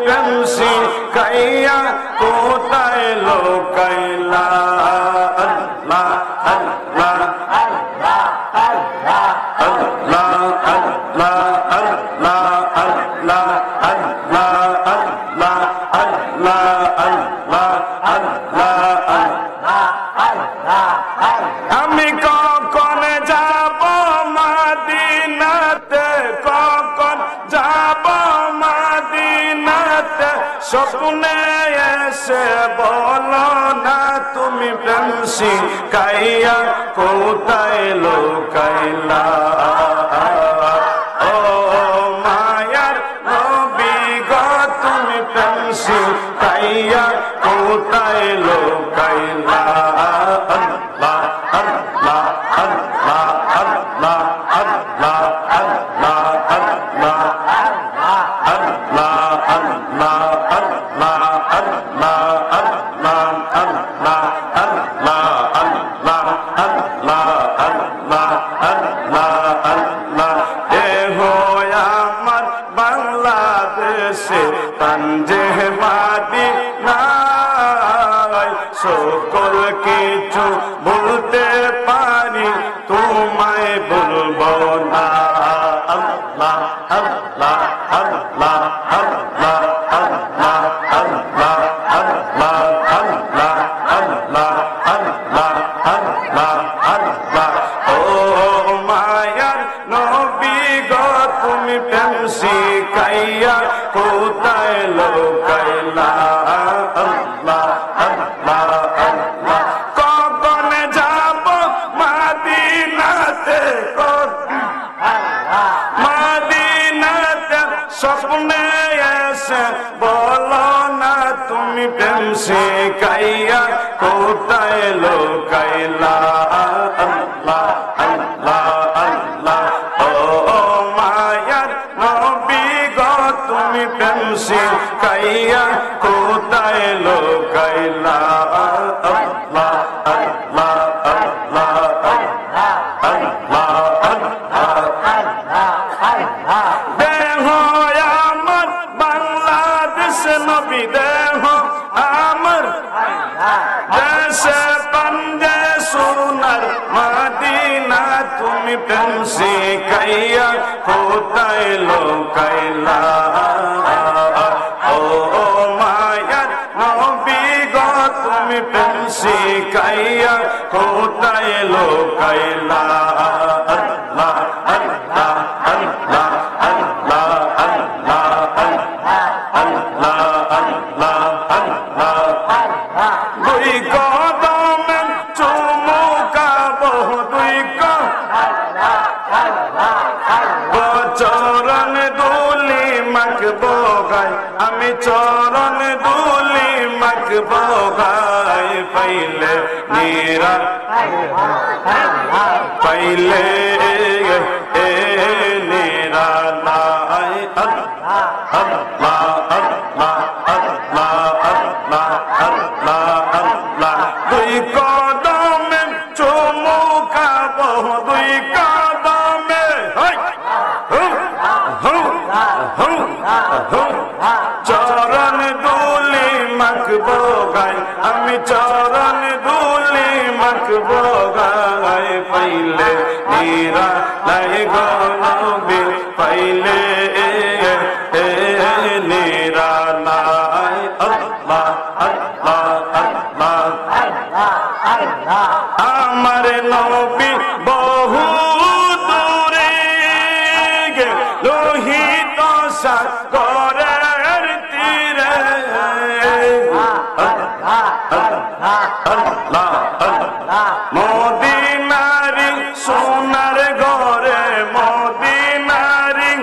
প্রেম শিখাইয়া কোথায় লোকাইলা আল্লাহ আল্লাহ আল্লাহ আল্লাহ আল্লাহ আল্লাহ আল্লাহ আল্লাহ আল্লাহ আল্লাহ আল্লাহ আল্লাহ আল্লাহ আমি কখন যাব মদিনাতে কখন যাব মদিনাতে স্বপ্নে এসে বলো না তুমি প্রেম শিখাইয়া কোথায় লোকাইলা ও মায়ার নবী গো তুমি প্রেম শিখাইয়া কোথায় লোকাইলা আল্লাহ আল্লাহ আল্লাহ আল্লাহ আল্লাহ আল্লাহ আল্লাহ আল্লাহ আল্লাহ আল্লাহ আল্লাহ আল্লাহ আল্লাহ আল্লাহ আল্লাহ আল্লাহ আল্লাহ আল্লাহ আল্লাহ এহ আমার বাংলাদেশে তানজে মাদিনায় সকল কিছু বলতে পারি তোমায় বলবো না আল্লাহ আল্লাহ আল্লাহ আল্লাহ আল্লাহ আল্লাহ আল্লাহ আল্লাহ আল্লাহ আল্লাহ আল্লাহ আল্লাহ ও মায়ার নবী গো তুমি প্রেম শিখাইয়া কোথায় লোকাইলা আল্লাহ আল্লাহ আল্লাহ কখন যাব মদিনাতে মদিনাতে স্বপ্নে এসে বলো না তুমি প্রেম শিখাইয়া কোথায় লোকাইলা আল্লাহ আল্লাহ আল্লাহ ও মায়ার নবী গো তুমি প্রেম শিখাইয়া কোথায় লোকাইলা আল্লাহ আল্লাহ আল্লাহ আল্লাহ আল্লাহ দেহ আমার বাংলাদেশ নবী দেহ আমার দেশে পাঞ্জে সোনার মদিনা তুমি প্রেম শিখাইয়া কোথায় লোকাইলা ও মায়ার নবী গো তুমি প্রেম শিখাইয়া কোথায় লোকাইলা আল্লাহ আল্লাহ আল্লাহ আল্লাহ আল্লাহ আল্লাহ আল্লাহ আল্লাহ দুই কদমে চুমুকাবো দুই চরণ দুলি মাখবো গায় আমি চরণ দুলি মাখবো গায় পাইলে নিরা পাইলে নিরা লাই আল্লাহ আল্লাহ আল্লাহ আল্লাহ আল্লাহ আল্লাহ দুই কদমে চুমুকাবো দুই কদমে চরণ দুলি মাখবো গায় আমি চরণ দুলি মাখবো গায় পাইলে নিরা লাই গো নবী পাইলে নিরা লাই আল্লাহ আল্লাহ আল্লাহ আমার নবী বহু দূরে লোহিত সাগরের তীরে আল্লাহ মদিনারি সোনার ঘরে মদিনারি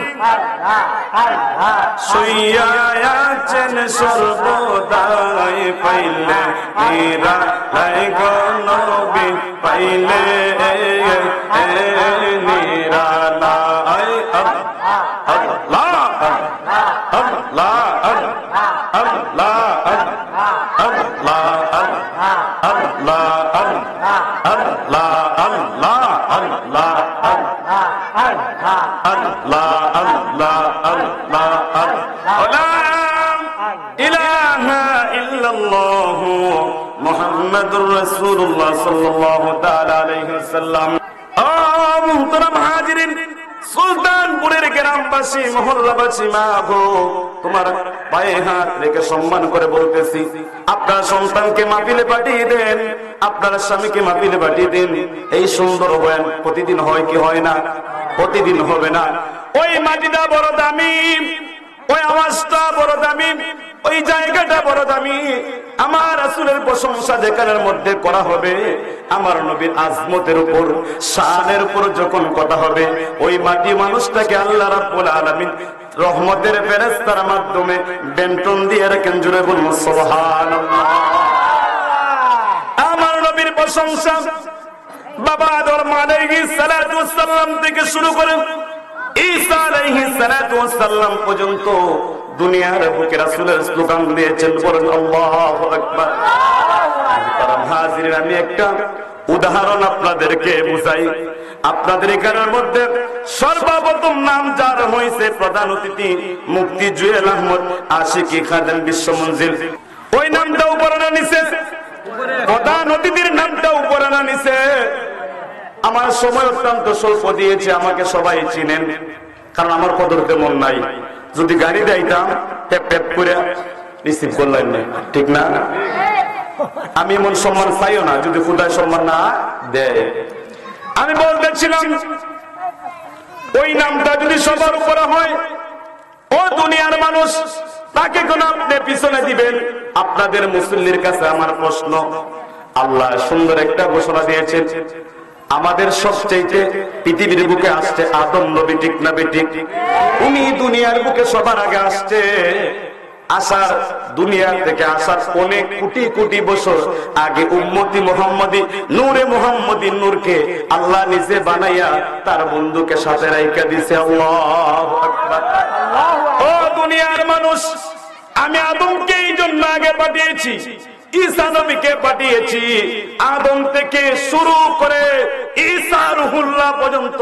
শুইয়া আছেন সর্বদাই পাইলে নিরা লাই গো নবী পাইলে নিরা লাই আল্লাহ আল্লাহ আল্লাহ আল্লাহ আল্লাহ আল্লাহ আল্লাহ আল্লাহ আল্লাহ আল্লাহ আল্লাহ আল্লাহ ইলাহা ইল্লাল্লাহ মুহাম্মাদুর রাসূলুল্লাহ সাল্লাল্লাহু তাআলা আলাইহি ওয়াসাল্লাম। মুহতারাম হাজিরিন, সুলতানপুরের গ্রামবাসী, মহল্লাবাসী, মা গো, তোমার পায়ে হাত রেখে সম্মান করে বলতেছি, আপনার সন্তানকে মাহফিলে পাঠিয়ে দেন, আপনার স্বামীকে মাহফিলে পাঠিয়ে দেন। এই সুন্দর বয়ান প্রতিদিন হয় কি হয় না? প্রতিদিন হবে না। ওই মাটিটা বড় দামি, ওই আওয়াজটা বড় দামি, ওই জায়গাটা বড় দামি। আমার রাসূলের প্রশংসা যেখানের মধ্যে করা হবে, আমার নবীর আজমতের উপর, শানের উপর যখন কথা হবে, ওই মাটি মানুষটাকে আল্লাহ রাব্বুল আলামিন রহমতের ফেরেশতার মাধ্যমে বেন্টন দিয়ে রাখেন। জুড়ে বলুন সুবহানাল্লাহ। আমার নবীর প্রশংসা বাবা আদম আলাইহিস সালাতু ওয়াস সালাম থেকে শুরু করে ঈসা আলাইহিস সালাতু ওয়াস সালাম পর্যন্ত দুনিয়ার বুকে রাসূলের স্লোগান দিয়েছেন। বলেন আল্লাহু আকবার। হাজির, আমি একটা উদাহরণ আপনাদেরকে বুঝাই। আপনাদের এখানের মধ্যে সর্বপ্রথম নাম যার হয়েছে প্রধান অতিথি মুফতি জুয়েল আহমদ আশিকি খাদেম বিশ্ব মঞ্জিল, ওই নামটা উপরে না নিচে? প্রধান অতিথির নামটা উপরে না নিচে? আমার সময় অত্যন্ত স্বল্প দিয়েছে, আমাকে সবাই চিনেন, কারণ আমার কদর তেমন নাই। যদি গাড়ি দিতাম ট্যাপ ট্যাপ করে রিসিভ করলেন না, ঠিক না? আমি এমন সম্মান চাইও না যদি খুদায় সম্মান না দেয়। আমি বলতেছিলাম, ওই নামটা যদি সবার উপরে হয়, ও দুনিয়ার মানুষ, তাকে কোন আপনি পিছনে দিবেন? আপনাদের মুসল্লির কাছে আমার প্রশ্ন, আল্লাহ সুন্দর একটা ঘোষণা দিয়েছেন, আমাদের সবচেয়ে পৃথিবীর বুকে আসছে আদম নবী, ঠিক না বেঠিক? উনি দুনিয়ার বুকে সবার আগে আসছে। আসার, দুনিয়া থেকে আসার অনেক কোটি কোটি বছর আগে উম্মতি মুহাম্মদী, নূরে মুহাম্মদী নূরকে আল্লাহ নিজে বানাইয়া তার বন্ধুকে সাথে রাইখা দিয়েছে। আল্লাহু আকবার। ও দুনিয়ার মানুষ, আমি আদমকে এই জন্য আগে পাঠিয়েছি, ঈসা নবীকে পাঠিয়েছি। আদম থেকে শুরু করে ঈসা রুহুল্লাহ পর্যন্ত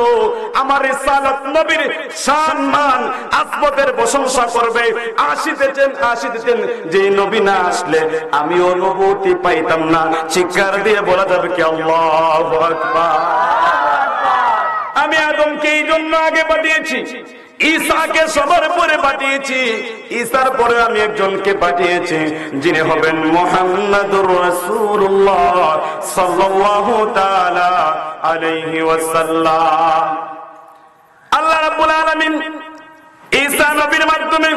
আমার রিসালাত নবীর সম্মান আজমতের প্রশংসা করবে। আসিতেছেন যে নবী না আসলে আমি অনুভূতি পাইতাম না। চিৎকার দিয়ে বলা যাবে কি আল্লাহু আকবার। আমি আদমকে এই জন্য আগে পাঠিয়েছি, ঈসাকে সবার পরে পাঠিয়েছি, ঈসার পরে আমি একজনকে পাঠিয়েছি, যিনি হবেন মুহাম্মাদুর রাসূলুল্লাহ সাল্লাল্লাহু তাআলা আলাইহি ওয়াসাল্লাম। আল্লাহ রাব্বুল আলামিন ঈসা নবীর মাধ্যমে,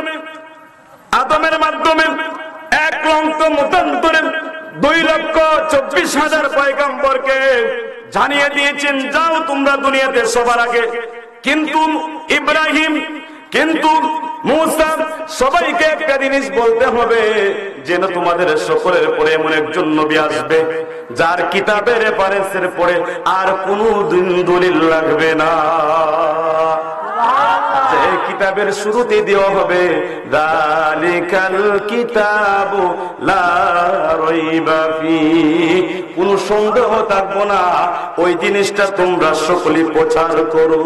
আদমের মাধ্যমে 1,24,000 পয়গম্বরকে জানিয়ে দিয়েছেন, যাও তোমরা দুনিয়াতে সবার আগে। কিন্তু ইব্রাহিম, কিন্তু মুসা, সবাইকে একটা জিনিস বলতে হবে, যেন তোমাদের সকলের পরে এমন একজন নবী আসবে যার কিতাবের রেফারেন্সের পরে আর কোনো দলিল লাগবে না। যে কিতাবের শুরুতে দেওয়া হবে যালিকাল কিতাবু লা রাইবা ফিহি, কোন সন্দেহ থাকবো না, ওই জিনিসটা তোমরা সকলেই প্রচার করো।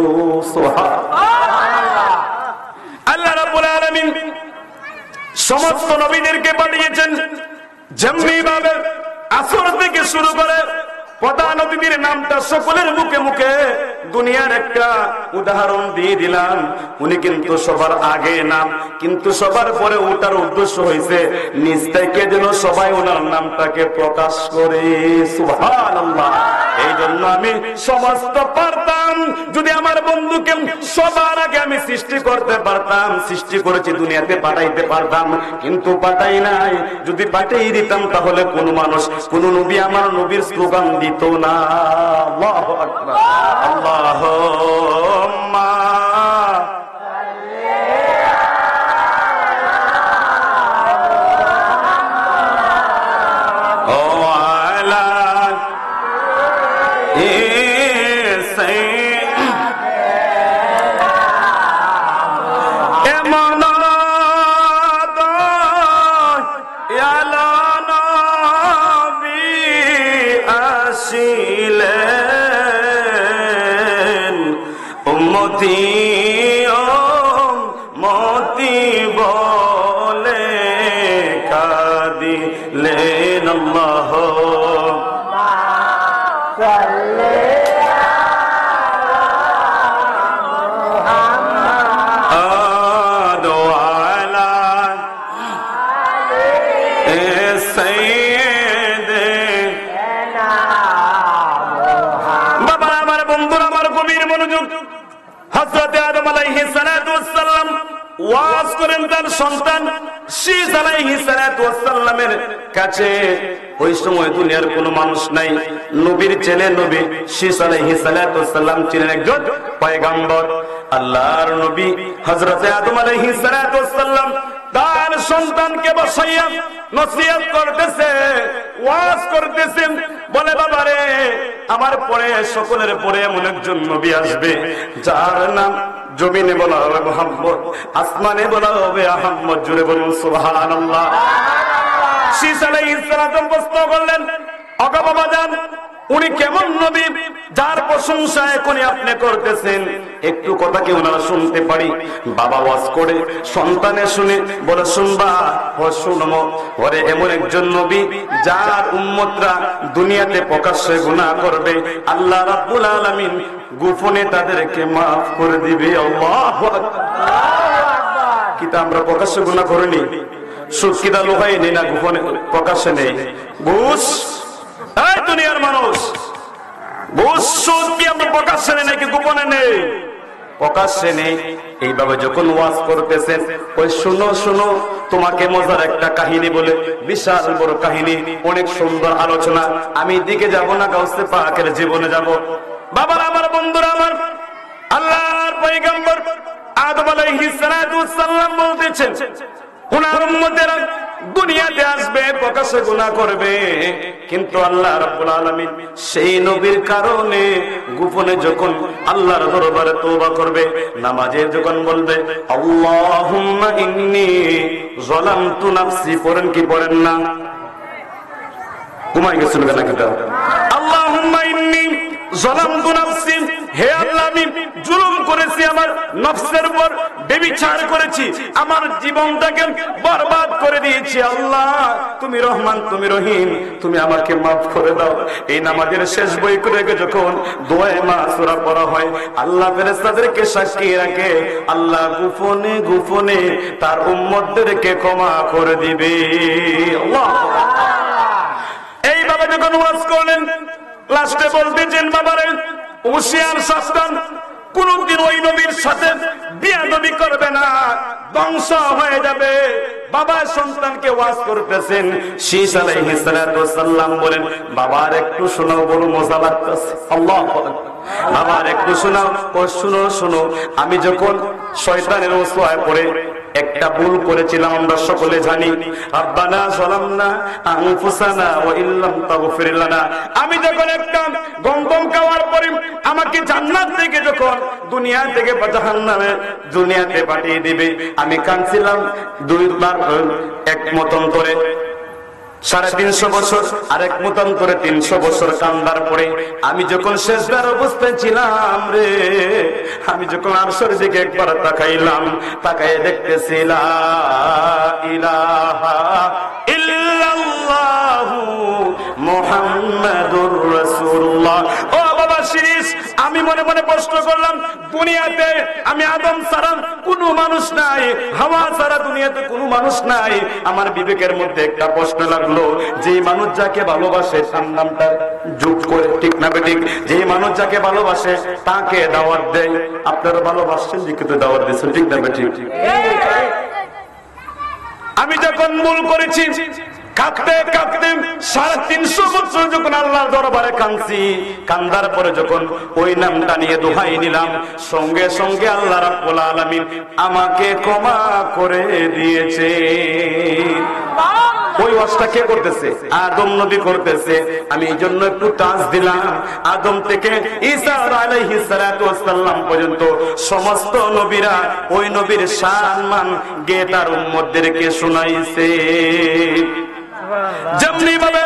সুবহানাল্লাহ। আল্লাহ রাব্বুল আলামিন সমস্ত নবীদেরকে পাঠিয়েছেন যেমনি ভাবে। আসর থেকে শুরু করে প্রধান অতিথির নামটা সকলের মুখে মুখে দুনিয়ার একটা উদাহরণ দিয়ে দিলাম। উনি কিন্তু সবার আগে নাম, কিন্তু সবার পরে ওটার উদ্দেশ্য হয়েছে নিজ থেকে যেন সবাই ওনার নামটাকে প্রকাশ করে। সুবহানাল্লাহ। এই জন্য আমি সমস্ত পারতাম, যদি আমার বন্ধুকে সবার আগে আমি সৃষ্টি করতে পারতাম, সৃষ্টি করেছি দুনিয়াতে পাঠাইতে পারতাম, কিন্তু পাঠাই নাই। যদি পাঠিয়ে দিতাম তাহলে কোন মানুষ, কোন নবী আমার নবীর স্লোগান দিত না। আল্লাহু আকবার। আল্লাহুম্মা মতি বলে सैयद बाबा আমার বন্ধুরা আমার গভীর মনোযোগ হযরত আদম আলাইহিস সালাতু ওয়াস সালাম ওয়াজ করেন তার সন্তান শীস আলাইহিস সালাতু ওয়াস সালামের কাছে ওই সময় দুনিয়ার কোনো মানুষ নাই নবীর ছেলে নবী শীস আলাইহিস সালাতু ওয়াস সালাম ছিলেন একজন পয়গম্বর আল্লাহর নবী হযরত আদম আলাইহিস সালাতু ওয়াস সালাম তার সন্তানকে বসাইয়া নসিহত করতেছে ওয়াজ করতেছে বলে বাবা রে আমার পরে সকলের পরে এমন একজন নবী আসবে যার নাম জমিনে বলা হবে মুহাম্মদ আসমানে বলা হবে আহমদ জুড়ে বলুন সুবহানাল্লাহ শীস আলাইহিস সালাম প্রশ্ন করলেন ওগো বাবা জান উনি কেমন নবী যার প্রশংসা এখনই আপনি করতেছেন একটু কথা কি ওনারা শুনতে পারি বাবা ওয়াজ করে সন্তানে শুনে বলে শুনবা ও শুনমো ওরে এমন একজন নবী যার উম্মতরা দুনিয়াতে প্রকাশ্যে গুনাহ করবে আল্লাহ রাব্বুল আলামিন গোপনে তাদেরকে maaf করে দিবে আল্লাহু আকবার কি তা আমরা প্রকাশ্যে গুনাহ করিনি সুদ কি দা লোহাই নেই না গোপনে প্রকাশ্যে নেই ঘুষ এই দুনিয়ার মানুষ ঘুষ সুদ কি আমরা প্রকাশ্যে নেই নাকি গোপনে নেই প্রকাশ্যে নেই এইভাবে যখন ওয়াজ করতেছেন ওই শুনো শুনো তোমাকে মজার একটা কাহিনী বলে বিশাল বড় কাহিনী অনেক সুন্দর আলোচনা আমি দিকে যাব না গাউসে পাকের জীবনে যাব বাবার আমার বন্ধুরা আমার আল্লাহর পয়গম্বর আদম আলাইহিস সালাতু ওয়াস সালাম বলতেছেন উনার উম্মতেরা দুনিয়াতে আসবে প্রকাশ্যে গুনাহ করবে কিন্তু আল্লাহ রাব্বুল আলামিন সেই নবীর কারণে গোপনে যখন আল্লাহর দরবারে তওবা করবে নামাজে যখন বলবে আল্লাহুম্মা ইন্নী যালামতু নাফসি পড়েন কি পড়েন না ঘুমাই গেছেন কেন কিটা আল্লাহুম্মা ইন্নী যালামতু নাফসি হে আল্লাহ আমি জুলুম করেছি আমার নফসের উপর ব্যভিচার করেছি আমার জীবনটাকে বরবাদ করে দিয়েছি আল্লাহ তুমি রহমান তুমি রহিম তুমি আমাকে maaf করে দাও এই নামাজের শেষ বই করে যখন দোয়া মাসুরা পড়া হয় আল্লাহ ফেরেশতাদেরকে সাক্ষী রাখে আল্লাহ গোপনে গোপনে তার উম্মতদেরকে ক্ষমা করে দিবে আল্লাহ এইভাবে যখন ওয়াজ করলেন লাস্টে বলতেছেন বাবারে হুঁশিয়ার সাবধান কোনদিন ওই নবীর সাথে বিয়াদবি করবে না ধ্বংস হয়ে যাবে বাবা সন্তানকে ওয়াজ করতেছেন শীস আলাইহিস সালাতু ওয়াস সালাম বলেন বাবার একটু শোনাও বড় মজা লাগতেছে আল্লাহু আকবার বাবার একটু শোনাও ও শুনো শুনো আমি যখন শয়তানের ওয়াসওয়াসায় পড়ে একটা ভুল করেছিলাম আমরা সকলে জানি রব্বানা যালামনা আনফুসানা ওয়া ইল্লাম তাগফির লানা আমি যখন একটা গন্ধম খাওয়ার পরে আমাকে জান্নাত থেকে যখন দুনিয়া থেকে জাহান্নামে দুনিয়াতে পাঠিয়ে দিবে আমি কাঁদছিলাম দুইবার এক মতান্তরে 350 বছর আরেক মতান্তরে 300 বছর কান্দার পরে আমি যখন শেষদার অবস্থায় ছিলাম রে আমি যখন আরশের দিকে একবার তাকাইলাম তাকায়ে দেখতেছি লা ইলাহা ইল্লাল্লাহু মুহাম্মাদুর রাসূলুল্লাহ ও বাবা শিরিষ আমি মনে মনে প্রশ্ন করলাম দুনিয়াতে আমি আদম ছাড়া কোনো মানুষ নাই হাওয়া ছাড়া দুনিয়াতে কোনো মানুষ নাই আমার বিবেকের মধ্যে একটা প্রশ্ন লাগলো যে মানুষ যাকে ভালোবাসে তার নামটা যোগ করে ঠিক না বেঠিক যে মানুষ যাকে ভালোবাসে তাকে দাওয়াত দেয় আপনারা ভালোবাসেন দিকে তো দাওয়াত দিচ্ছেন ঠিক না বেঠিক আমি যখন ভুল করেছি কাঁদতে কাঁদতে 350 বছর যখন আল্লাহর দরবারে কাঁদছি কান্দার পরে যখন ওই নামটা নিয়ে দোহাই নিলাম সঙ্গে সঙ্গে আল্লাহ রাব্বুল আলামিন আমাকে ক্ষমা করে দিয়েছে ওই ওয়াজটা কে করতেছে আদম নবী করতেছে আমি এই জন্য একটু টাচ দিলাম আদম থেকে ঈসা আলাইহিস সালাতু ওয়াস সালাম পর্যন্ত সমস্ত নবীরা ওই নবীর সম্মান গে তার উম্মতদেরকে শোনাইছে যেমনি ভাবে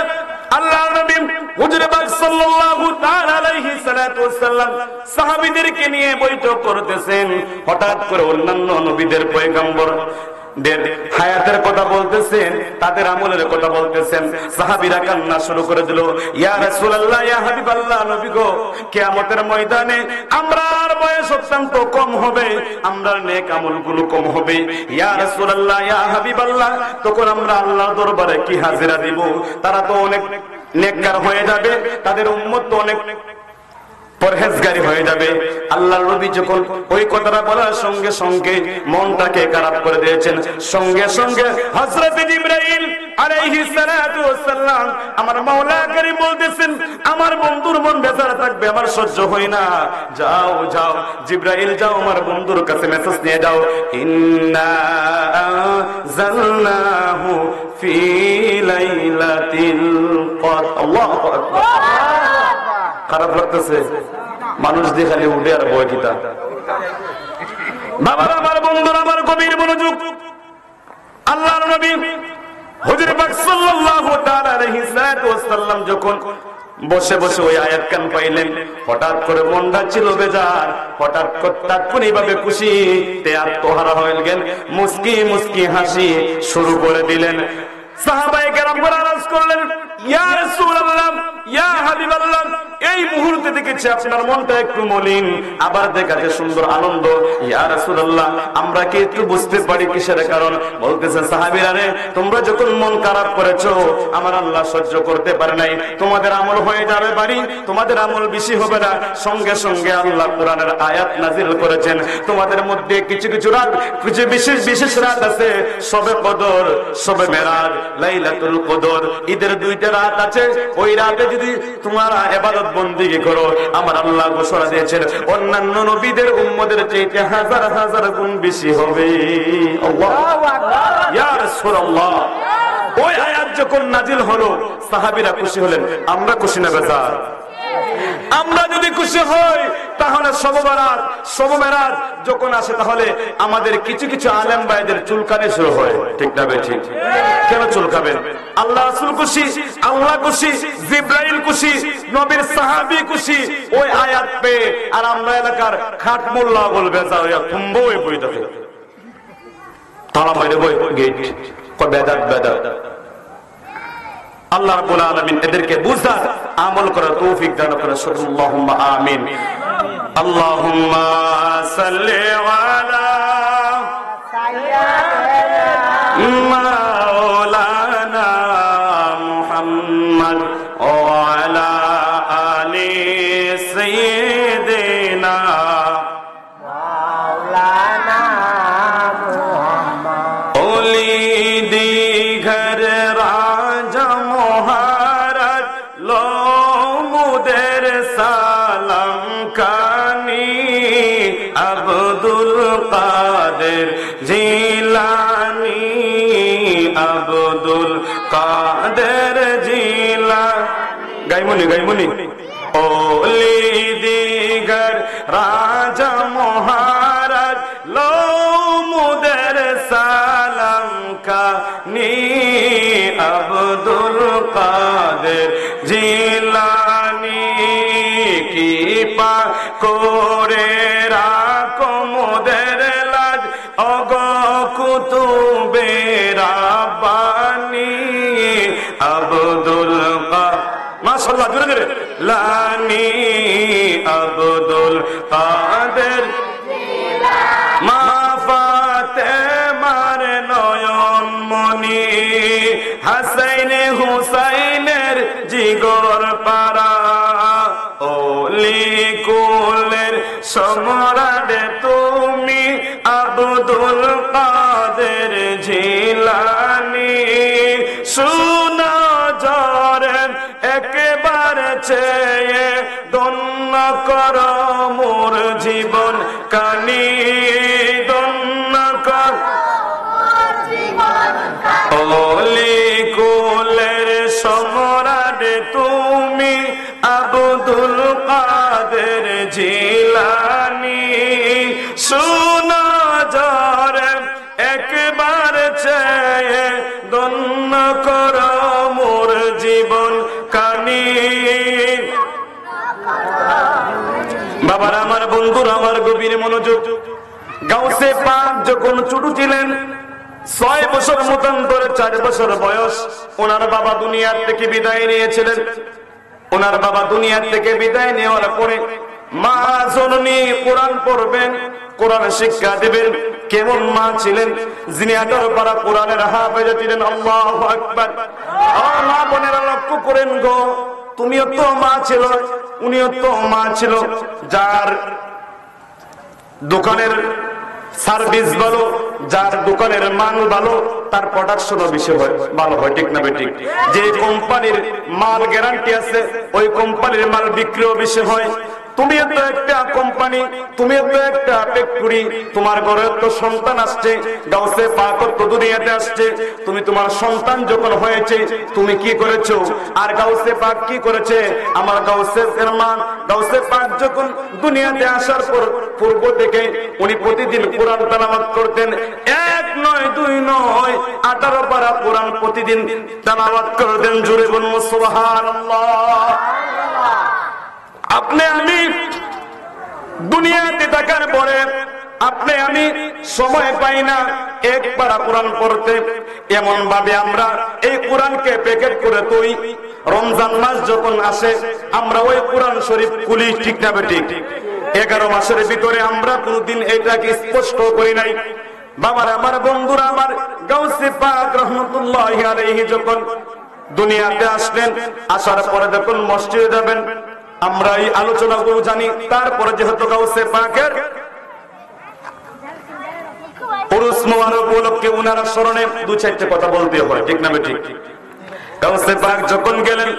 আল্লাহর নবী হুজুর পাক সাল্লাল্লাহু তাআলা আলাইহি সাল্লাতু ওয়াস সালাম সাহাবীদেরকে নিয়ে বৈঠক করতেছেন হঠাৎ করে অন্যান্য নবীদের পয়গম্বর হায়াতের কথা বলতেছেন, তাদের আমলের কথা বলতেছেন। সাহাবীরা কান্না শুরু করে দিল, ইয়া রাসূলুল্লাহ, ইয়া হাবিবাল্লাহ, নবী গো, কিয়ামতের ময়দানে আমরার বয়স অত্যন্ত কম হবে, আমরার নেক আমলগুলো কম হবে। ইয়া রাসূলুল্লাহ, ইয়া হাবিবাল্লাহ, তখন আমরা আল্লাহর দরবারে কি হাজিরা দিব? তারা তো অনেক নেককার হয়ে যাবে, তাদের উম্মত তো অনেক পরহেজগারি হয়ে যাবে। আল্লাহর নবী যখন ওই কথাটা বলার সঙ্গে সঙ্গে মনটাকে খারাপ করে দিয়েছেন। সঙ্গে সঙ্গে হযরত জিবরাইল আলাইহিস সালাতু ওয়াস সালাম আমার মাওলা কারীম বলতেছেন, আমার বন্ধুর মন বেজার থাকবে, আমার সহ্য হয় না। যাও যাও জিবরাইল, যাও আমার বন্ধুর কাছে মেসেজ নিয়ে যাও, ইন্না আনজালনাহু ফি লাইলাতিল কদর। আল্লাহু আকবার। খারাপ লাগতেছে মানুষ দিয়ে খালি উঠে আর বয় কিতা। বাবার আমার বন্ধুরা আমার গভীর মনোযোগ, আল্লাহর নবী হুজুর পাক সাল্লাল্লাহু তাআলা আলাইহিস সালাতু ওয়াস সালাম যখন বসে বসে ওই আয়াত কান পাইলেন, হঠাৎ করে মনটা ছিল বেজার, হঠাৎ তাৎক্ষণিক ভাবে খুশিতে আত্মহারা হয়ে গেলেন, মুস্কি মুস্কি হাসি শুরু করে দিলেন। সাহাবায়ে কেরাম আরজ করলেন, ইয়া রাসূলুল্লাহ, ইয়া হাবিবাল্লাহ, এই মুহূর্তে দেখেছি আপনার মনটা একটু মলিন, আবার দেখাতে সুন্দর আনন্দ। ইয়া রাসূলুল্লাহ, আমরা কি একটু বুঝতে পারি কিসের কারণ? বলতেছেন সাহাবীরা, রে তোমরা যখন মন খারাপ করেছো আমার আল্লাহ সহ্য করতে পারে নাই, তোমাদের আমল হয়ে যাবে বাড়ি, তোমাদের আমল বেশি হবে না। সঙ্গে সঙ্গে আল্লাহ কোরআনের আয়াত নাযিল করেছেন, তোমাদের মধ্যে কিছু কিছু রাত, কিছু বিশেষ বিশেষ রাত আছে, শবে কদর, শবে মেরাজ, লাইলাতুল কদর, ঈদের দুইটা রাত আছে। ওই রাতে যদি তোমরা ইবাদত বন্দেগী করো, আমার আল্লাহ ঘোষণা দিয়েছেন অন্যান্য নবীদের উম্মতের চাইতে হাজার হাজার গুণ বেশি হবে। আল্লাহু আকবার। ইয়া রাসূলুল্লাহ, ওই আয়াত যখন নাজিল হলো সাহাবীরা খুশি হলেন, আমরা খুশি না বেজার? আমরা যদি খুশি হই তাহলে শবে মেরাজ যখন আসে তাহলে আমাদের কিছু কিছু আলেম ভাইদের চুলকানি শুরু হয়, ঠিক না বেঠিক? কেন চুলকাবেন? আল্লাহ রাসূল খুশি, আল্লাহ খুশি, জিবরাইল খুশি, নবীর সাহাবী খুশি ওই আয়াত পেয়ে, আর আমরা এলাকার খাট মোল্লা বলবে যা কুম্ভ হয়ে বই থাকে, তালা মাইরে বই গেট কয় বেদাত বেদাত। আল্লাহ রাব্বুল আলামিন এদেরকে বুঝার আমল করার তৌফিক দান করেন। আল্লাহুম্মা আমিন। আল্লাহুম্মা সাল্লি আলা মাওলানা মুহাম্মদ ওয়া আলা আলি সাইয়্যিদিনা মাওলানা মুহাম্মদ। ওলি দি ঘর রাজা মহারাজ লো মুদের সালাম কানি, আব্দুল কাদের জিলানী, আব্দুল কাদের জিলানী। গাইমুনি গাইমুনি। ওলি দিগর রাজা মহারাজ লো মুদের সালাম কানি, আব্দুল কাদের জিলানী। কৃপা করে রাখো মোদের লাজ, অগ কুতুবে রাব্বানী, আব্দুল মাশাআল্লাহ জোরে জোরে লানি, আব্দুল কাদের জিলানী। মা ফাতেমার নয়ন মনি, হাসাইন হুসাইনের জিগর পারা, ওলি কুলের সম্রাট তুমি, আব্দুল কাদের জিলানী। সুনা জরেন একবার চেয়ে দন্য কর মোর জীবন কানি, দন্য কর ওলি কুলের সম্রাট তুমি, আব্দুল কাদের জিলানী। সুনা জরে একবার চেয়ে দন্য কর মোর জীবন কানি। বাবার আমার বন্ধুর আমার গভীর মনোযোগ, গাউসে পাক যখন ছোট ছিলেন 6 বছর মতান্তরে 4 বছর বয়স ওনার বাবা দুনিয়ার থেকে বিদায় নিয়েছিলেন। ওনার বাবা দুনিয়া থেকে বিদায় নেওয়ার পরে মা জননী কোরআন পড়বেন, কোরআন শিক্ষা দিবেন। কেমন মা ছিলেন? যিনি 18 পারা কোরআনের হাফেজ ছিলেন। আল্লাহু আকবার। মা বোনেরা লক্ষ্য করেন গো, তুমিও তো মা ছিল, উনিও তো মা ছিল। যার দোকানের সার্ভিস ভালো, যার দোকানের মান ভালো, তার প্রোডাকশনও বেশি হয়, ভালো হয়, ঠিক না বেঠিক? যে কোম্পানির মাল গ্যারান্টি আছে, ওই কোম্পানির মাল বিক্রিও বেশি হয়। তুমি তো একটা কোম্পানি, তুমি তো একটা ফ্যাক্টরি, তোমার ঘরে তো সন্তান আসছে, গাউসে পাক তো দুনিয়াতে আসছে। তুমি তোমার সন্তান যখন হয়েছে তুমি কি করেছো? আর গাউসে পাক কি করেছে? আমার গাউসে ফেরমান গাউসে পাক যখন দুনিয়াতে আসার পর পূর্ব থেকে উনি প্রতিদিন কোরআন তেলাওয়াত করতেন। 1 নয় 2 নয় 18 পারা কোরআন প্রতিদিন তেলাওয়াত করতেন। জোরে বলুন সুবহানাল্লাহ। আপনি আমি দুনিয়াতে থাকার পরে আপনি আমি সময় পাই না 1 পারা কোরআন পড়তে। এমন ভাবে আমরা এই কোরআনকে প্যাকেট করে তুই রমজান মাস যখন আসে আমরা ওই কোরআন শরীফ খুলি, ঠিক না বেঠিক? 11 মাসের ভিতরে আমরা কোনদিন এটাকে স্পষ্ট করি নাই। বাবার, আমার বন্ধুরা, আমার গাউসে পাক রহমাতুল্লাহি আলাইহি যখন দুনিয়াতে আসলেন, আসার পরে যখন মসজিদে যাবেন, আমরা এই আলোচনাগুলো জানি। তারপরে যেহেতু গাউসে পাকের পুরুষ মোবারক উপলক্ষে উনারা স্মরণে 2-4টা কথা বলতে হয়, ঠিক না বেঠিক? গাউসে পাক যখন গেলেন,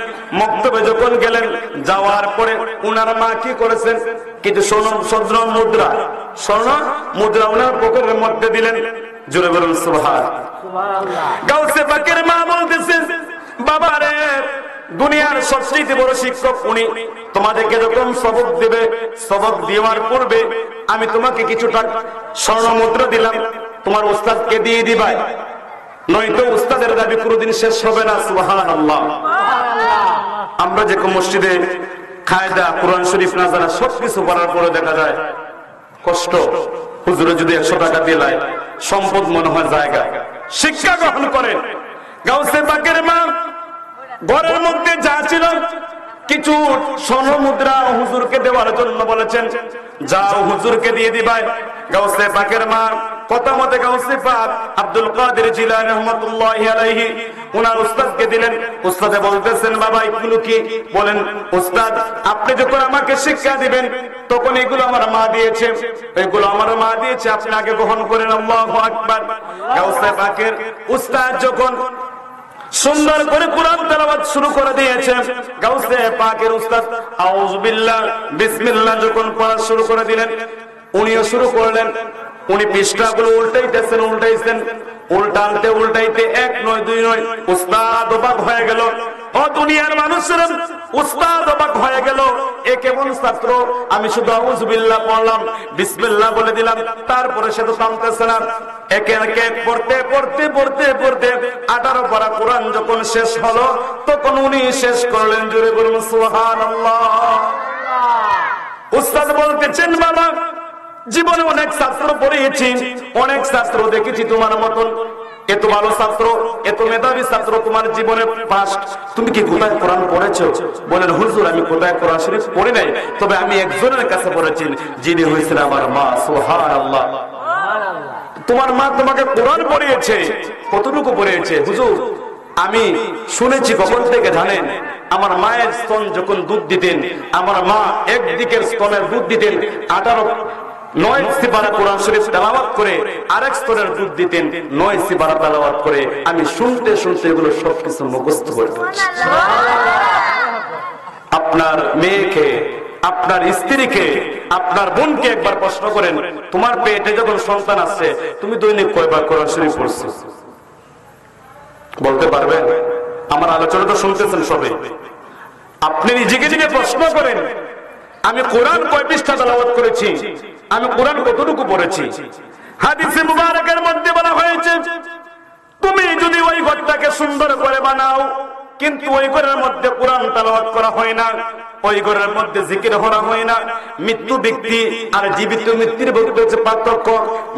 মক্তবে যখন গেলেন, যাওয়ার পরে উনার মা কি করেছেন? কিছু স্বর্ণ মুদ্রা উনার পকেটের মধ্যে দিলেন। জোরে বলুন সুবহানাল্লাহ। গাউসে পাকের মা বলতেছেন, বাবা রে, দুনিয়ার সবচেয়ে বড় শিক্ষক উনি। তোমাদেরকে যখন সবক দিবে, সবক দেওয়ার পূর্বে আমি তোমাকে কিছুটা স্বর্ণ মুদ্রা দিলাম, তোমার উস্তাদকে দিয়ে দিবা, নয়তো উস্তাদের দাবি কোনদিন শেষ হবে না। সুবহানাল্লাহ। আমরা যে মসজিদে কায়দা কোরআন শরীফ না জানা সবকিছু পড়ার পরে দেখা যায় কষ্ট। হুজুরে যদি 100 টাকা দিলায় সম্পদ মনে হয় জায়গা। শিক্ষা গ্রহণ করেন। গাউসে পাকের মা ঘরের মধ্যে যা ছিল কিছু স্বর্ণ মুদ্রা হুজুরকে দেওয়ার জন্য বলেছেন, যাও হুজুরকে দিয়ে দিবাই। গাউসে পাকের মা কথা মতে গাউসে পাক আব্দুল কাদের জিলানী রাহমাতুল্লাহি আলাইহি ওনার উস্তাদকে দিলেন। উস্তাদে বলতেছেন, বাবা এগুলো কি? বলেন, উস্তাদ আপনি যখন আমাকে শিক্ষা দিবেন তখন এগুলো আমার মা দিয়েছে, এগুলো আমার মা দিয়েছে, আপনি আগে গ্রহণ করেন। আল্লাহু আকবার। গাউসে পাকের উস্তাদ যখন সুন্দর করে কোরআন তেলাওয়াত শুরু করে দিয়েছে, গাউসে পাকের উস্তাদ আউযু বিল্লাহ বিসমিল্লাহ যখন পড়া শুরু করে দিলেন, উনিও শুরু করলেন। উনি পৃষ্ঠাগুলো উল্টাইতেছেন, উল্টাইতে 1 নয় 2 নয় উস্তাদ অবাক হয়ে গেল। ও দুনিয়ার মানুষেরা, উস্তাদ অবাক হয়ে গেল। এ কেমন ছাত্র? আমি শুধু আউযু বিল্লাহ পড়লাম, বিসমিল্লাহ বলে দিলাম, তারপরে সে তো থামতেছে না। একে একে পড়তে 18 পারা কোরআন যখন শেষ হলো তখন উনি শেষ করলেন। জোরে বলুন সুবহানাল্লাহ। উস্তাদ বলতেছেন, বাবা জীবনে অনেক ছাত্র পড়িয়েছি, অনেক ছাত্র দেখেছি তোমার মতন, এত ভালো ছাত্র, এত মেধাবী ছাত্র তোমার জীবনে ফার্স্ট। তুমি কি কোথায় কোরআন পড়েছো? বলেন, হুজুর আমি কোথায় কোরআন শরীফ পড়ি নাই, তবে আমি একজনের কাছে পড়েছি, যিনি হয়েছিল আমার মা। সুবহানাল্লাহ। তোমার মা তোমাকে কোরআন পড়িয়েছে? কতটুকু পড়িয়েছে? হুজুর আমি শুনেছি। কখন থেকে জানেন? আমার মায়ের স্তন যখন দুধ দিতেন, আমার মা একদিকের স্তনের দুধ দিতেন, 9 সিপারা কোরআন শরীফ তেলাওয়াত করে আরেক স্তরের দুধ দিতেন, 9 সিপারা তেলাওয়াত করে আমি শুনতে এগুলো সবকিছু মুখস্থ করে ফেলেছি। আপনার মেয়েকে, আপনার স্ত্রীকে, আপনার বোনকে একবার প্রশ্ন করেন, তোমার পেটে যখন সন্তান আসছে তুমি দৈনিক কয়বার কোরআন শরীফ পড়ছো? বলতে পারবেন? আমার আলোচনা তো শুনতেছেন সবাই। আপনি নিজেকে প্রশ্ন করেন, আমি কোরআন কয় পৃষ্ঠা তেলাওয়াত করেছি, আমি কোরআন কতটুকু পড়েছি? হাদিসে মুবারকের মধ্যে বলা হয়েছে, তুমি যদি ওই ঘরটাকে সুন্দর করে বানাও, কিন্তু ওই ঘরের মধ্যে কোরআন তেলাওয়াত করা হয় না, ওই ঘরের মধ্যে জিকির করা হয় না। মৃত্যু ব্যক্তি আর জীবিত ব্যক্তির মধ্যে হচ্ছে পার্থক্য।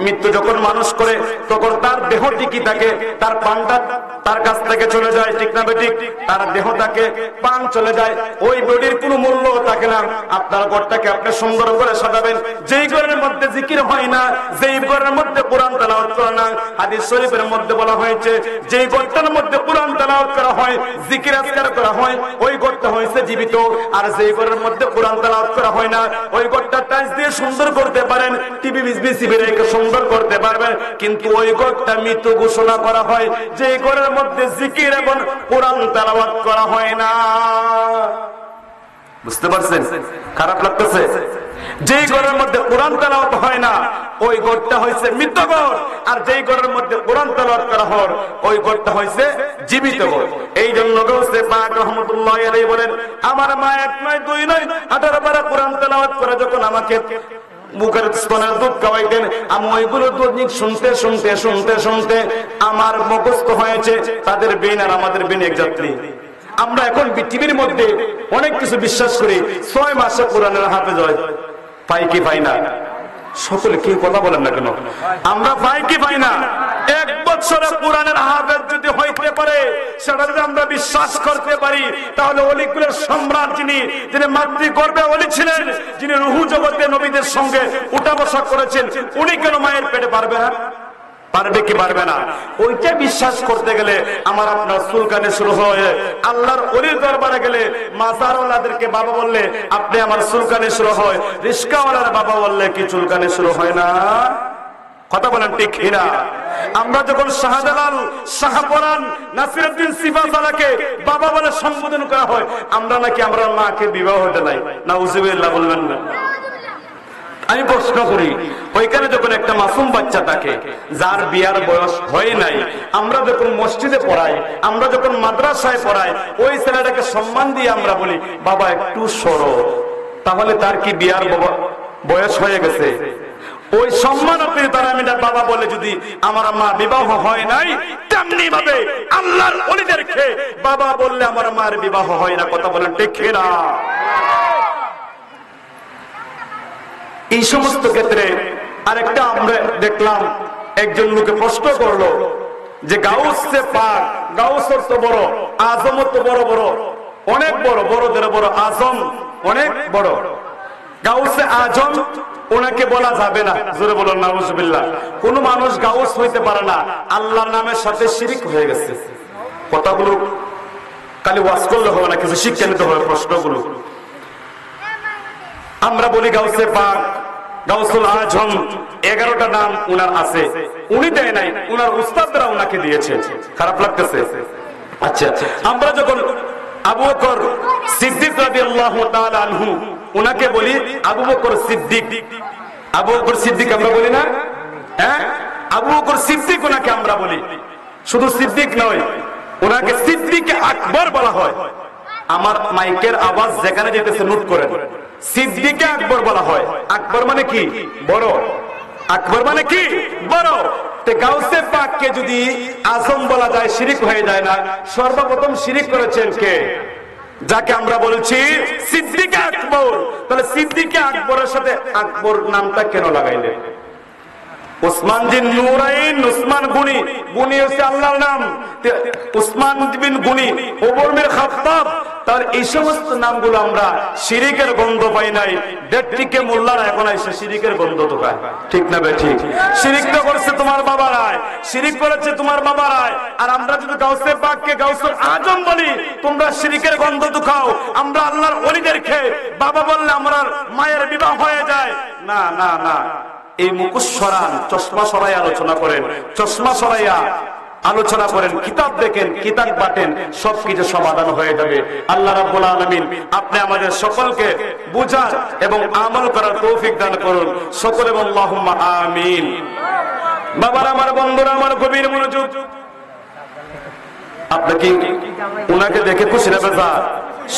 মৃত্যু যখন মানুষ করে তখন তার দেহ টিকি থাকে, তার প্রাণটা তার কাছ থেকে চলে যায়, ঠিক না বেঠিক? তার দেহ থাকে, প্রাণ চলে যায়, ওই বডির কোনো মূল্য থাকে না। আপনার ঘরটাকে আপনি সুন্দর করে সাজাবেন, যেই ঘরের মধ্যে জিকির হয় না, যেই ঘরের মধ্যে কোরআন তেলাওয়াত করা না। হাদিস শরীফের মধ্যে বলা হয়েছে যেই ঘরটার মধ্যে কোরআন তেলাওয়াত করা হয়, জিকির আজকার করা হয়, ওই ঘরটা হয়েছে জীবিত। আর যেই ঘরের মধ্যে কোরআন তেলাওয়াত করা হয় না, ওই ঘরটা টাইলস দিয়ে সুন্দর করতে পারেন, টিভি বিসিবি রেখে সুন্দর করতে পারবেন, কিন্তু ওই ঘরটা মৃত ঘোষণা করা হয় যেই ঘরের মধ্যে জিকির এবং কোরআন তেলাওয়াত করা হয় না। বুঝতে পারছেন? খারাপ লাগতেছে? যেই ঘরের মধ্যে কোরআন তেলাওয়াত হয় না, ওই ঘরটা হয়েছে মৃত ঘর। আর যেই ঘরের মধ্যে কোরআন তেলাওয়াত করা হয়, ওই ঘরটা হয়েছে জীবিত ঘর। এই জন্য গৌসে পাক রহমাতুল্লাহি আলাইহি বলেন, আমার মা এক নয় দুই নয় 18 বার কোরআন তেলাওয়াত করে যখন আমাকে বুকের স্তনের দুধ খাওয়াইতেন, আমি ওইগুলো দুধ শুনতে শুনতে শুনতে শুনতে আমার মুখস্থ হয়েছে তাদের বেন আর আমাদের বেন এক জাতি। আমরা এখন পৃথিবীর মধ্যে অনেক কিছু বিশ্বাস করি, 6 মাসে কোরআনের হাফেজ হয়, পাই কি পাই না? সকলে কি কথা বলেন না কেন? আমরা পাই কি পাই না? 1 বছরে কোরআনের হাফেজ যদি হইতে পারে, সেটা যদি আমরা বিশ্বাস করতে পারি, তাহলে অলিকুলের সম্রাট যিনি মাতৃগর্ভে অলি ছিলেন, যিনি রুহু জগতে নবীদের সঙ্গে উঠা বসা করেছেন, উনি কেন মায়ের পেটে পারবে না? পারবে কি পারবে না? ওইটা বিশ্বাস করতে গেলে আমার আপনার চুলকানি শুরু হয়। আল্লাহর ওলির দরবারে গেলে মাজারওয়ালাদেরকে বাবা বললে আপনি আমার চুলকানি শুরু হয়, রিস্কাওয়ালার বাবা বললে কি চুলকানি শুরু হয় না? কথা বলেন ঠিক কিনা? আমরা যখন শাহজালাল, শাহপরান, নাসিরউদ্দিন সিফাতওয়ালাকে বাবা বলে সম্বোধন করা হয়, আমরা নাকি আমরা মাকে বিবাহ হতে নাই? নাউজুবিল্লাহ বলবেন না? আমি প্রশ্ন করি, ওইখানে যখন একটা মাসুম বাচ্চা থাকে যার বিয়ার বয়স হয় নাই, আমরা যখন মসজিদে পড়াই, আমরা যখন মাদ্রাসায় পড়াই, ওই ছেলেটাকে সম্মান দিয়ে আমরা বলি বাবা একটু সরো, তাহলে তার কি বিয়ার বয়স হয়ে গেছে? ওই সম্মান তার আমি বাবা বলে যদি আমার মা বিবাহ হয় নাই, তেমনি ভাবে আল্লাহর ওলিদেরকে বাবা বললে আমার মার বিবাহ হয় না। কথা বলেন ঠিক না? এই সমস্ত ক্ষেত্রে আরেকটা আমরা দেখলাম, একজন লোকে প্রশ্ন করলো যে গাউসে পাক, গাউসের তো বড়, আজমত তো বড় বড়, অনেক বড়, বড়দের বড়, আজম অনেক বড়, গাউসে আজম ওনাকে বলা যাবে না। জোরে বলুন নাউজুবিল্লাহ। কোন মানুষ গাউস হইতে পারে না, আল্লাহর নামের সাথে শিরিক হয়ে গেছে। কথাগুলো খালি ওয়াজ করলে হবে না, কিছু শিক্ষা নিতে হবে। প্রশ্নগুলো আমরা বলি গাউসে পাক, গাউসুল আজম, 11টা নাম উনার আছে, উনি দেয় নাই, উনার উস্তাদরা উনাকে দিয়েছে। খারাপ লাগতেছে? আচ্ছা, আমরা যখন আবু বকর সিদ্দিক রাদিয়াল্লাহু তাআলা আনহু উনাকে বলি আবু বকর সিদ্দিক, আবু বকর সিদ্দিক আমরা বলি না? হ্যাঁ, আবু বকর সিদ্দিক উনাকে আমরা বলি। শুধু সিদ্দিক নয়, উনাকে সিদ্দিকে আকবর বলা হয়। আমার মাইকের আওয়াজ যেখানে যেতেছে নোট করেন, সিদ্দিকে আকবর বলা হয়। আকবর মানে কি? বড়। আকবর মানে কি? বড়। গাউসে পাককে যদি আজম বলা যায়, শিরিক হয়ে যায় না? সর্বপ্রথম শিরিক করেছেন কে? যাকে আমরা বলছি সিদ্দিকে আকবর। তাহলে সিদ্দিকে আকবরের সাথে আকবর নামটা কেন লাগাইলেন? উসমান বিন নুরাইন, উসমান গুনি, গুনি হচ্ছে আল্লাহর নাম। উসমান বিন গুনি, ওমর বিন খাত্তাব, তার এই সমস্ত নামগুলো আমরা শিরিকের গন্ধ পাই নাই। ডেটটিকে মোল্লারা এখন এসে শিরিকের গন্ধ তো পায়, ঠিক না বে ঠিক? শিরিক তো করছে তোমার বাবারায়, শিরিক করেছে তোমার বাবারায়। আর আমরা যদি গাউসে পাককে গাউসুল আজম বলি, তোমরা শিরিকের গন্ধ তো খাও। আমরা আল্লাহর ওলিদেরকে বাবা বললে আমার মায়ের বিবাহ হয়ে যায় না। না না, এই মুখোশ সরান, চশমা সরাই আলোচনা করেন, চশমা সরাইয়া আলোচনা করেন, কিতাব দেখেন, কিতাব বাটেন, সবকিছু সমাধান হয়ে যাবে। আল্লাহ রাব্বুল আলামিন আপনি আমাদের সকলকে বুঝার এবং আমল করার তৌফিক দান করুন। সকলে আল্লাহুম্মা আমিন। বাবারা আমার, বন্ধুরা আমার, গভীর মনোযোগ। আপনি কি উনাকে দেখে খুশি না বেজা?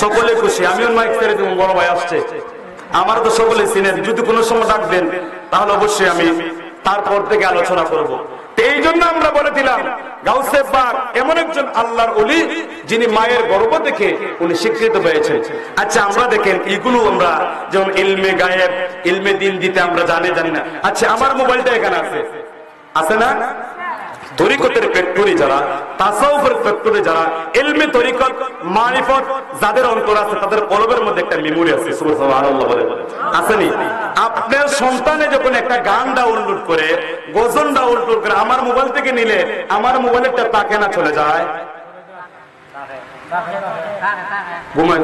সকলে খুশি। আমিও মাইক ছেড়ে দেব, বড় ভাই আসছে। আমার তো সকলে চিনেন, যদি কোনো সময় ডাক দেন তাহলে অবশ্যই আমি তারপর থেকে আলোচনা করব। এই জন্য আমরা বলেছিলাম গাউসে পাক এমন একজন আল্লাহর ওলি যিনি মায়ের গর্ভ থেকে উনি স্বীকৃত হয়েছেন। আচ্ছা আমরা দেখেন এগুলো আমরা যেমন ইলমে গায়েব, ইলমে দিন দিতে আমরা জানি না। আচ্ছা আমার মোবাইলটা এখানে আছে না? তরিকতের ফ্যাক্টরি যারা, তাসাউফের ফ্যাক্টরি যারা, ইলমে তরিকত মারিফত যাদের অন্তর আছে তাদের কলবের মধ্যে একটা মেমোরি আছে। সুবহানাল্লাহ বলে আসেনি? আপনার সন্তানে যখন একটা গান ডাউনলোড করে, গজল ডাউনলোড করে আমার মোবাইল থেকে নিলে আমার মোবাইলেরটা তাকে না চলে যায়,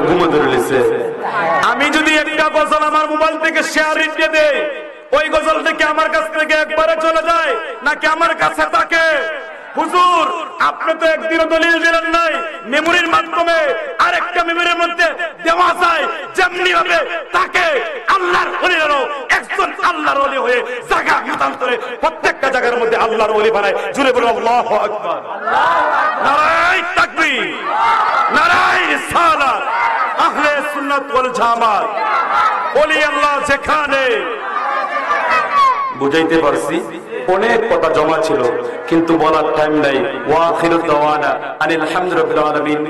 ঘুমা ধরে লিখছে। আমি যদি একটা গজল আমার মোবাইল থেকে শেয়ার দিয়ে দেই, ওই গজল থেকে আমার কাছ থেকে একবারে চলে যায় নাকি আমার কাছে থাকে? হুজুর আপনি তো একদিনও দলিল দিলেন নাই মেমোরির মাধ্যমে আরেকটা মেমোরির মধ্যে দেওয়া যায়। যেমনি ভাবে তাকে আল্লাহর ওলিরও একজন আল্লাহর ওলি হয়ে জায়গা মতান্তরে প্রত্যেকটা জায়গার মধ্যে আল্লাহর ওলি বানায়। জুড়ে বলুন আল্লাহু আকবার, নারায়ে তাকবীর, নারায়ে রিসালাত, আহলে সুন্নাত ওয়াল জামাত। ওলি আল্লাহ যেখানে, বুঝাইতে পারছি? অনেক কথা জমা ছিল কিন্তু বলার টাইম নাই। ওয়া আখিরু দাওয়ানা আনিল হামদুলিল্লাহি রাব্বিল আলামিন।